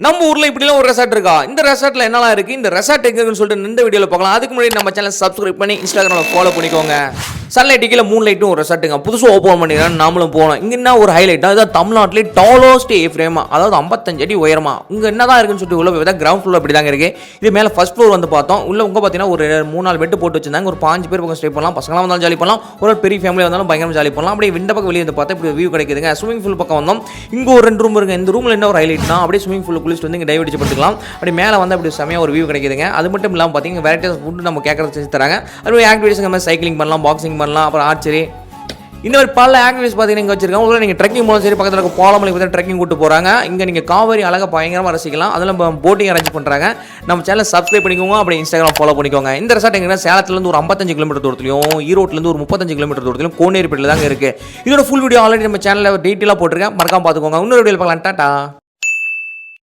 நம்ம ஊர்ல இப்படிலாம் ஒரு ரெசார்ட் இருக்கா? இந்த ரெசார்ட்ல என்னலாம் இருக்கு? இந்த ரெசார்ட் எங்கன்னு சொல்லிட்டு இந்த வீடியோல பார்க்கலாம். அதுக்கு முன்னாடி நம்ம சேனல் சப்ஸ்கிரைப் பண்ணி இன்ஸ்டாகிராம்ல ஃபாலோ பண்ணிக்கோங்க. சன்லைட் கீழ மூன் லைட்டும் ஒரு ரெசார்ட்டுங்க. புதுசா ஓபன் பண்ணிருக்காங்க. நாமளும் போனோம். இங்க என்ன ஒரு ஹைலைட் அதாவது தமிழ்நாட்டிலே டாலோஸ்ட் ஃப்ரேம் அதாவது 55 அடி உயரமா. இங்க என்னதான் இருக்குன்னு சொல்லிட்டு உள்ள போய் கிரவுண்ட் ஃப்ளோர் அப்படி தாங்க இருக்கு. இது மேல ஃபர்ஸ்ட் ஃப்ளோர் வந்து பார்த்தோம். உள்ள உங்க பாத்தீங்கன்னா ஒரு 3-4 பெட் போட்டு வச்சிருந்தாங்க. ஒரு 5 பேர் பக்கம் ஸ்டே பண்ணலாம். பசங்கலாம் வந்தாலும் ஜாலி பண்ணலாம். ஒரு பெரிய ஃபேமிலி வந்தாலும் பயங்கரமா ஜாலி பண்ணலாம். அப்படியே விண்ட பக்கம் வெளிய வந்து பார்த்தா இப்படி வியூ கிடைக்குதுங்க. ஸ்விமிங் பூல் பக்கம் வந்தோம். இங்க ஒரு 2 ரூம் இருக்கு. இந்த ரூம்ல என்ன ஒரு ஹைலைட்னா அப்படியே ஸ்விமிங் பூல் குளிச்சிட்டு வந்து இங்க டைவ் அடிச்சு படுத்துக்கலாம். அப்படி மேல வந்து அப்படி செமையா ஒரு வியூ கிடைக்குதுங்க. அது மட்டும் இல்லாம பாத்தீங்கன்னா வெரைட்டிஸ் ஃபுட் நம்ம கேட்கறது செஞ்சு தராங்க. அதுவே ஆக்டிவிட்டிஸ் நம்ம சைக்கிளிங் பண்ணலாம், பாக்ஸிங் பண்ணலாம், அப்புறம் ஆர்ச்சரி இந்த மாதிரி பல ஆக்டிவிட்டிஸ் பார்த்தீங்கன்னா இங்கே வச்சிருக்காங்க. உங்களுக்கு நீங்கள் ட்ரெக்கிங் போகலாம் சரி, பக்கத்தில் இருக்க பாலமலை பற்றி ட்ரெக்கிங் கூட்டு போகிறாங்க. இங்கே நீங்கள் காவேரி அழகாக பயங்கரமாக ரசிக்கலாம். அதில் போட்டிங் அரேஞ்ச் பண்ணுறாங்க. நம்ம சேனல் சப்ஸ்கிரைப் பண்ணிக்கோங்க, அப்படி இன்ஸ்டாகிராம் ஃபாலோ பண்ணிக்கோங்க. இந்த ரெசார்ட் எங்கன்னா சேலத்துலேருந்து ஒரு 55 கிலோமீட்டர் தூரத்துலையும் ஈரோட்லேருந்து ஒரு 35 கிலோமீட்டர் தூரத்துலையும் கோனேரிப்பேட்டில் தாங்க இருக்குது. இதோட ஃபுல் வீடியோ ஆல்ரெடி நம்ம சேனலில் டீட்டெயிலாக போட்டிருக்கேன். மறக்காம பார்த்துக்கோங்க. இன்னொரு வீடியோவில் பார்க்கலாம். டாடா.